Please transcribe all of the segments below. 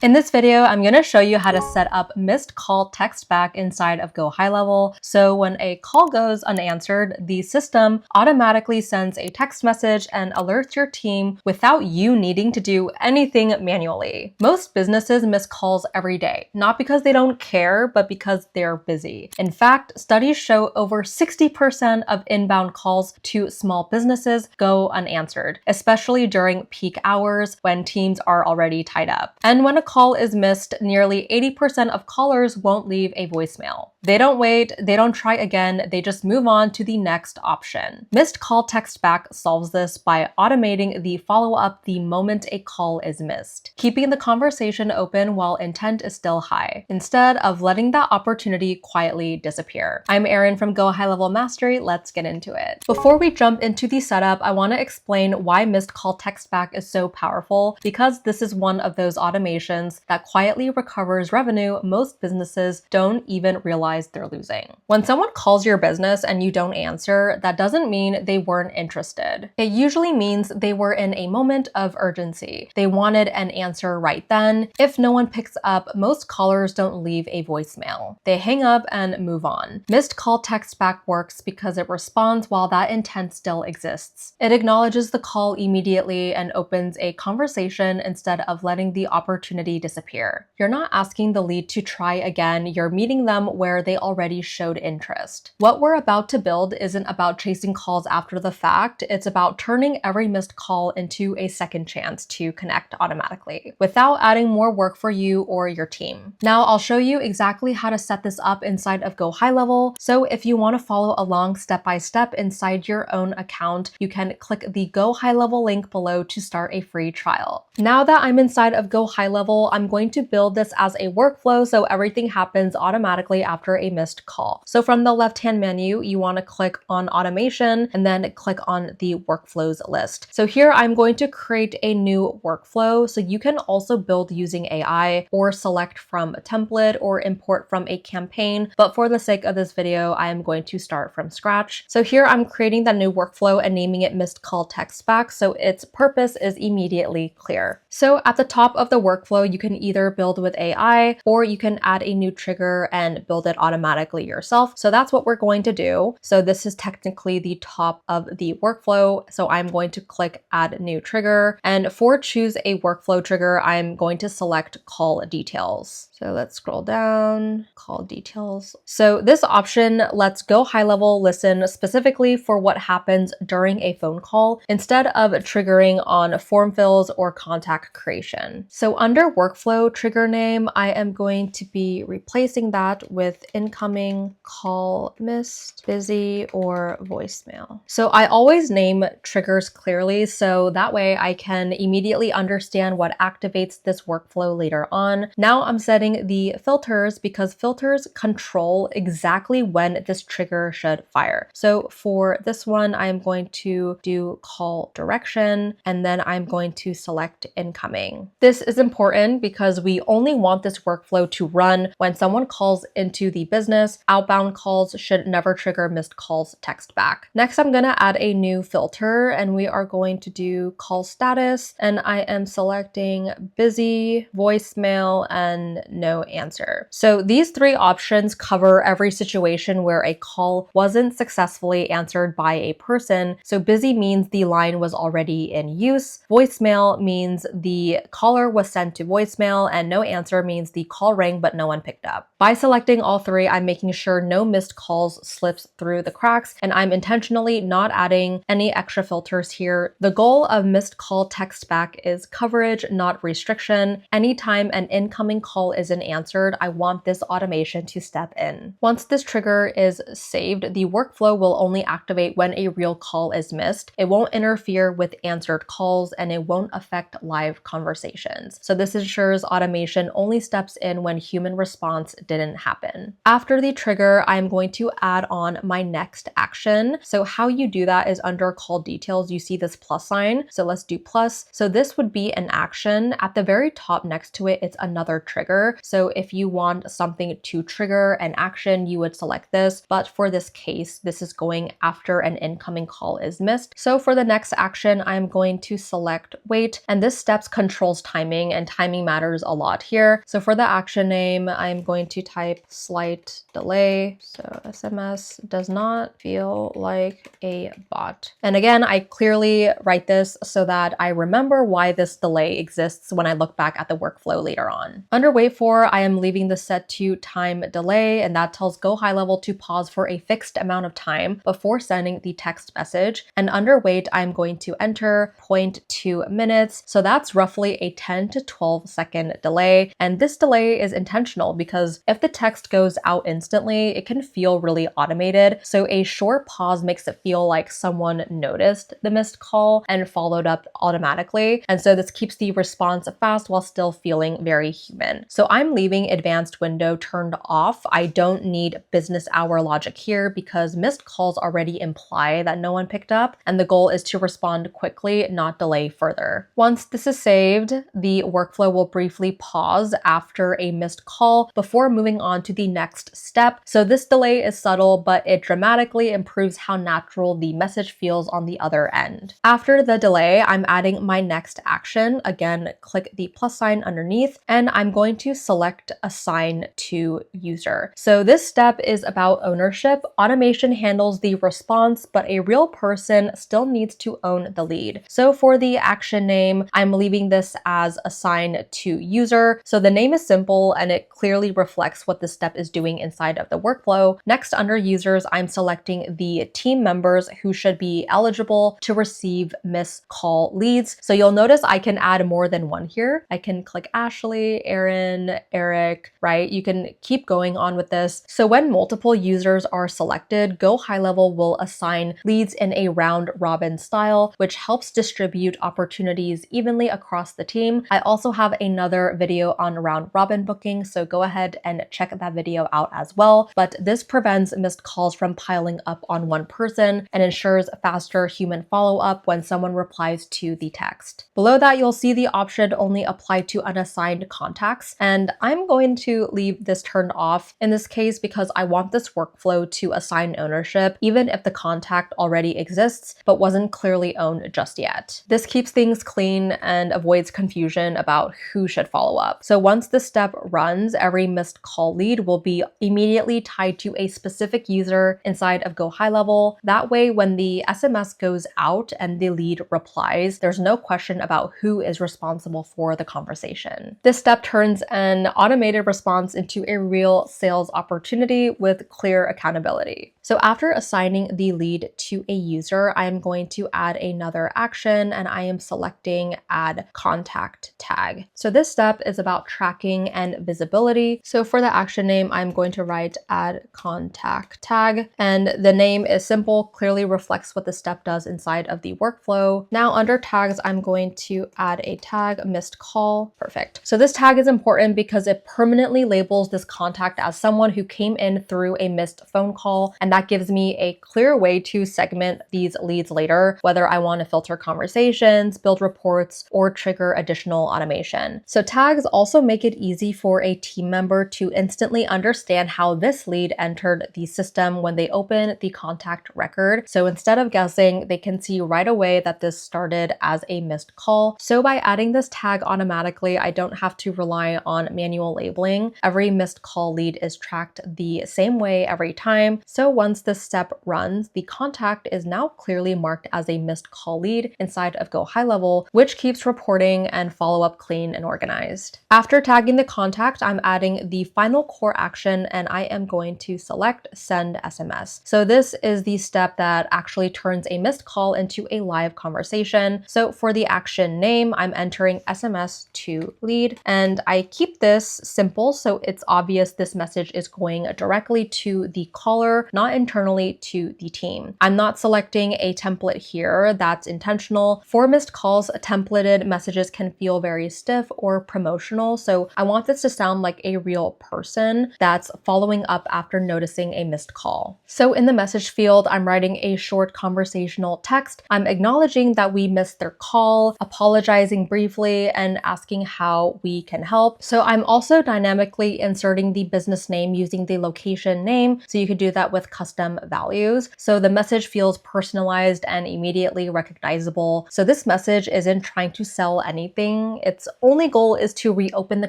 In this video, I'm going to show you how to set up missed call text back inside of GoHighLevel. So when a call goes unanswered, the system automatically sends a text message and alerts your team without you needing to do anything manually. Most businesses miss calls every day, not because they don't care, but because they're busy. In fact, studies show over 60% of inbound calls to small businesses go unanswered, especially during peak hours when teams are already tied up. And when a call is missed, nearly 80% of callers won't leave a voicemail. They don't wait, they don't try again, they just move on to the next option. Missed call text back solves this by automating the follow-up the moment a call is missed, keeping the conversation open while intent is still high, instead of letting that opportunity quietly disappear. I'm Erin from GoHighLevel Mastery. Let's get into it. Before we jump into the setup, I want to explain why missed call text back is so powerful, because this is one of those automations that quietly recovers revenue most businesses don't even realize they're losing. When someone calls your business and you don't answer, that doesn't mean they weren't interested. It usually means they were in a moment of urgency. They wanted an answer right then. If no one picks up, most callers don't leave a voicemail. They hang up and move on. Missed call text back works because it responds while that intent still exists. It acknowledges the call immediately and opens a conversation instead of letting the opportunity disappear. You're not asking the lead to try again, you're meeting them where they already showed interest. What we're about to build isn't about chasing calls after the fact, it's about turning every missed call into a second chance to connect automatically, without adding more work for you or your team. Now I'll show you exactly how to set this up inside of GoHighLevel, so if you want to follow along step by step inside your own account, you can click the GoHighLevel link below to start a free trial. Now that I'm inside of GoHighLevel, I'm going to build this as a workflow so everything happens automatically after a missed call. So from the left-hand menu, you want to click on automation and then click on the workflows list. So here I'm going to create a new workflow, so you can also build using AI or select from a template or import from a campaign. But for the sake of this video, I am going to start from scratch. So here I'm creating the new workflow and naming it missed call text back, so its purpose is immediately clear. So at the top of the workflow, you can either build with AI or you can add a new trigger and build it automatically yourself. So that's what we're going to do. So this is technically the top of the workflow. So I'm going to click add new trigger, and for choose a workflow trigger, I'm going to select call details. So let's scroll down, call details. So this option lets GoHighLevel listen specifically for what happens during a phone call instead of triggering on form fills or contact creation. So under workflow trigger name, I am going to be replacing that with incoming, call missed, busy, or voicemail. So I always name triggers clearly, so that way I can immediately understand what activates this workflow later on. Now I'm setting the filters because filters control exactly when this trigger should fire. So for this one, I'm going to do call direction, and then I'm going to select incoming. This is important because we only want this workflow to run when someone calls into the business. Outbound calls should never trigger missed calls text back. Next, I'm going to add a new filter, and we are going to do call status, and I am selecting busy, voicemail, and no answer. So these three options cover every situation where a call wasn't successfully answered by a person. So busy means the line was already in use, voicemail means the caller was sent to voicemail, and no answer means the call rang but no one picked up. By selecting all three, I'm making sure no missed calls slips through the cracks, and I'm intentionally not adding any extra filters here. The goal of missed call text back is coverage, not restriction. Anytime an incoming call isn't answered, I want this automation to step in. Once this trigger is saved, the workflow will only activate when a real call is missed. It won't interfere with answered calls, and it won't affect live conversations. So this ensures automation only steps in when human response didn't happen. action. After the trigger, I'm going to add on my next action. So how you do that is under call details, you see this plus sign. So let's do plus. So this would be an action. At the very top next to it, it's another trigger. So if you want something to trigger an action, you would select this. But for this case, this is going after an incoming call is missed. So for the next action, I'm going to select wait, and this steps controls timing, and timing matters a lot here. So for the action name, I'm going to type slight delay. So SMS does not feel like a bot. And again, I clearly write this so that I remember why this delay exists when I look back at the workflow later on. Under wait for, I am leaving the set to time delay, and that tells GoHighLevel to pause for a fixed amount of time before sending the text message. And under wait, I'm going to enter 0.2 minutes. So that's roughly a 10 to 12 second delay. And this delay is intentional because if the text goes out instantly, it can feel really automated. So a short pause makes it feel like someone noticed the missed call and followed up automatically. And so this keeps the response fast while still feeling very human. So I'm leaving advanced window turned off. I don't need business hour logic here because missed calls already imply that no one picked up, and the goal is to respond quickly, not delay further. Once this is saved, the workflow will briefly pause after a missed call before moving on to the next step. So this delay is subtle, but it dramatically improves how natural the message feels on the other end. After the delay, I'm adding my next action. Again, click the plus sign underneath, and I'm going to select assign to user. So this step is about ownership. Automation handles the response, but a real person still needs to own the lead. So for the action name, I'm leaving this as assign to user. So the name is simple and it clearly reflects what the step is doing inside of the workflow. Next, under users, I'm selecting the team members who should be eligible to receive missed call leads. So you'll notice I can add more than one here. I can click Ashley, Aaron, Eric, right? You can keep going on with this. So when multiple users are selected, GoHighLevel will assign leads in a round robin style, which helps distribute opportunities evenly across the team. I also have another video on round robin booking, so go ahead and check that video out as well. But this prevents missed calls from piling up on one person and ensures faster human follow-up when someone replies to the text. Below that, you'll see the option only apply to unassigned contacts, and I'm going to leave this turned off in this case because I want this workflow to assign ownership even if the contact already exists but wasn't clearly owned just yet. This keeps things clean and avoids confusion about who should follow up. So once this step runs, every missed call lead will be immediately tied to a specific user inside of GoHighLevel. That way, when the SMS goes out and the lead replies, there's no question about who is responsible for the conversation. This step turns an automated response into a real sales opportunity with clear accountability. So after assigning the lead to a user, I am going to add another action, and I am selecting add contact tag. So this step is about tracking and visibility. So for the action name, I'm going to write add contact tag, and the name is simple, clearly reflects what the step does inside of the workflow. Now under tags, I'm going to add a tag missed call. Perfect. So this tag is important because it permanently labels this contact as someone who came in through a missed phone call, and that gives me a clear way to segment these leads later, whether I want to filter conversations, build reports, or trigger additional automation. So tags also make it easy for a team member to instantly understand how this lead entered the system when they open the contact record. So instead of guessing, they can see right away that this started as a missed call. So by adding this tag automatically, I don't have to rely on manual labeling. Every missed call lead is tracked the same way every time. So once this step runs, the contact is now clearly marked as a missed call lead inside of GoHighLevel, which keeps reporting and follow-up clean and organized. After tagging the contact, I'm adding the final core action, and I am going to select send SMS. So this is the step that actually turns a missed call into a live conversation. So for the action name, I'm entering SMS to lead, and I keep this simple so it's obvious this message is going directly to the caller, not internally to the team. I'm not selecting a template here. That's intentional. For missed calls, templated messages can feel very stiff or promotional, so I want this to sound like a real person. that's following up after noticing a missed call. So in the message field, I'm writing a short conversational text. I'm acknowledging that we missed their call, apologizing briefly, and asking how we can help. So I'm also dynamically inserting the business name using the location name. So you could do that with custom values. So the message feels personalized and immediately recognizable. So this message isn't trying to sell anything. Its only goal is to reopen the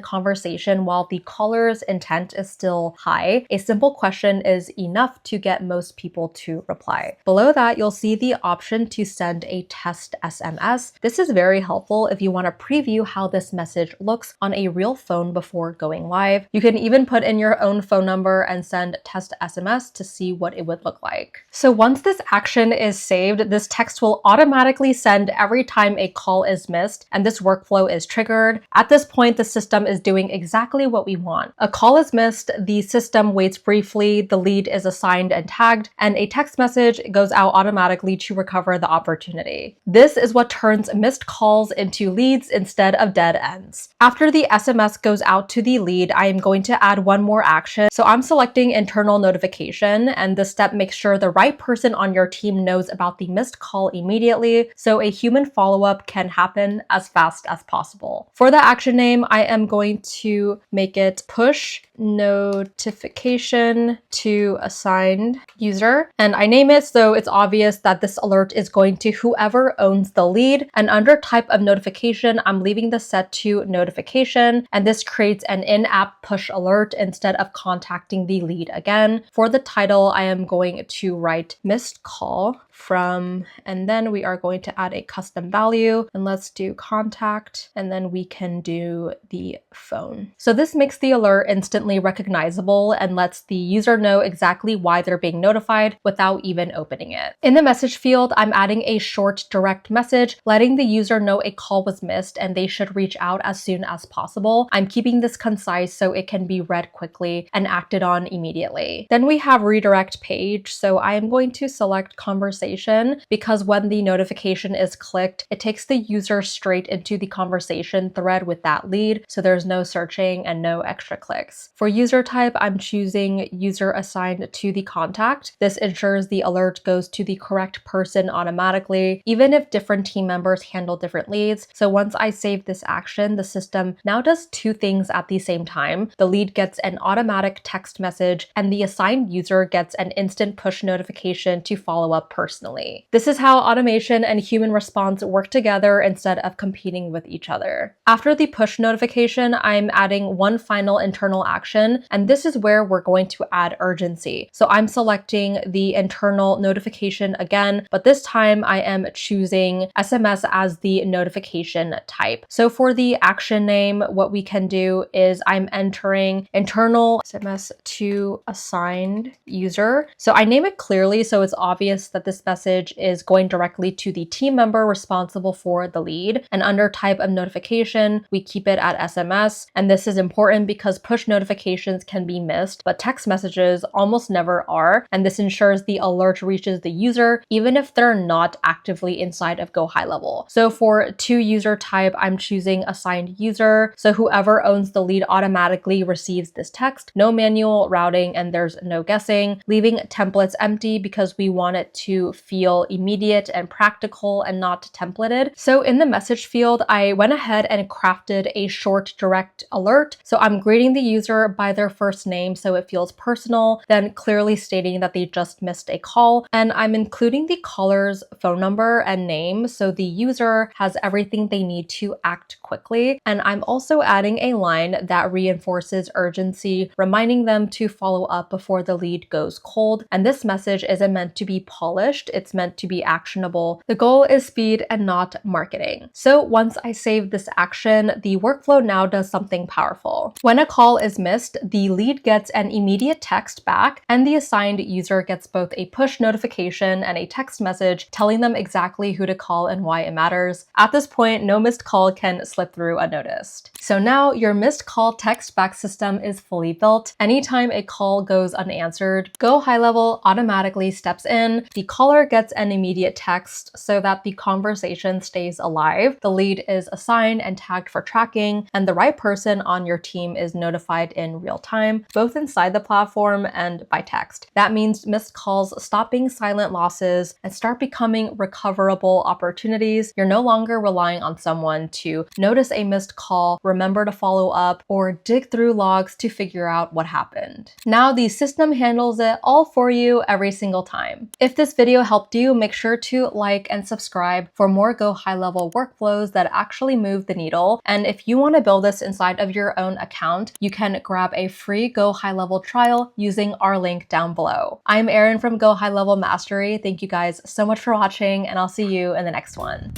conversation while the caller's intent is still high. A simple question is enough to get most people to reply. Below that, you'll see the option to send a test SMS. This is very helpful if you want to preview how this message looks on a real phone before going live. You can even put in your own phone number and send test SMS to see what it would look like. So once this action is saved, this text will automatically send every time a call is missed and this workflow is triggered. At this point, the system is doing exactly what we want. A call is missed, the system waits briefly, the lead is assigned and tagged, and a text message goes out automatically to recover the opportunity. This is what turns missed calls into leads instead of dead ends. After the SMS goes out to the lead, I am going to add one more action. So I'm selecting internal notification, and this step makes sure the right person on your team knows about the missed call immediately, so a human follow-up can happen as fast as possible. For the action name, I am going to make it push notification to assigned user, and I name it so it's obvious that this alert is going to whoever owns the lead. And under type of notification, I'm leaving this set to notification, and this creates an in-app push alert instead of contacting the lead again. For the title, I am going to write missed call from, and then we are going to add a custom value, and let's do contact, and then we can do the phone. So this makes the alert instantly recognizable and lets the user know exactly why they're being notified without even opening it. In the message field, I'm adding a short direct message, letting the user know a call was missed and they should reach out as soon as possible. I'm keeping this concise so it can be read quickly and acted on immediately. Then we have redirect page. So I am going to select conversation because when the notification is clicked, it takes the user straight into the conversation thread with that lead, so there's no searching and no extra clicks. For user type, I'm choosing user assigned to the contact. This ensures the alert goes to the correct person automatically, even if different team members handle different leads. So once I save this action, the system now does two things at the same time. The lead gets an automatic text message, and the assigned user gets an instant push notification to follow up personally. This is how automation and human response work together instead of competing with each other. After the push notification, I'm adding one final internal action, and this is where we're going to add urgency. So I'm selecting the internal notification again, but this time I am choosing SMS as the notification type. So for the action name, what we can do is I'm entering internal SMS to assigned user. So I name it clearly so it's obvious that this message is going directly to the team member responsible for the lead. And under type of notification, we keep it at SMS. And this is important because push notifications can be missed, but text messages almost never are. And this ensures the alert reaches the user, even if they're not actively inside of GoHighLevel. So for to user type, I'm choosing assigned user. So whoever owns the lead automatically receives this text, no manual routing, and there's no guessing, leaving templates empty because we want it to feel immediate and practical and not templated. So in the message field, I went ahead and crafted a short direct alert. So I'm greeting the user by their first name so it feels personal, then clearly stating that they just missed a call. And I'm including the caller's phone number and name so the user has everything they need to act quickly. And I'm also adding a line that reinforces urgency, reminding them to follow up before the lead goes cold. And this message isn't meant to be polished, it's meant to be actionable. The goal is speed and not marketing. So once I save this action, the workflow now does something powerful. When a call is missed, the lead gets an immediate text back, and the assigned user gets both a push notification and a text message telling them exactly who to call and why it matters. At this point, no missed call can slip through unnoticed. So now your missed call text back system is fully built. Anytime a call goes unanswered, GoHighLevel automatically steps in. The caller gets an immediate text so that the conversation stays alive. The lead is assigned and tagged for tracking, and the right person on your team is notified in real time, both inside the platform and by text. That means missed calls stop being silent losses and start becoming recoverable opportunities. You're no longer relying on someone to notice a missed call, remember to follow up, or dig through logs to figure out what happened. Now the system handles it all for you every single time. If this video helped you, make sure to like and subscribe for more GoHighLevel workflows that actually move the needle. And if you want to build this inside of your own account, you can grab a free GoHighLevel trial using our link down below. I'm Erin from GoHighLevel Mastery. Thank you guys so much for watching, and I'll see you in the next one.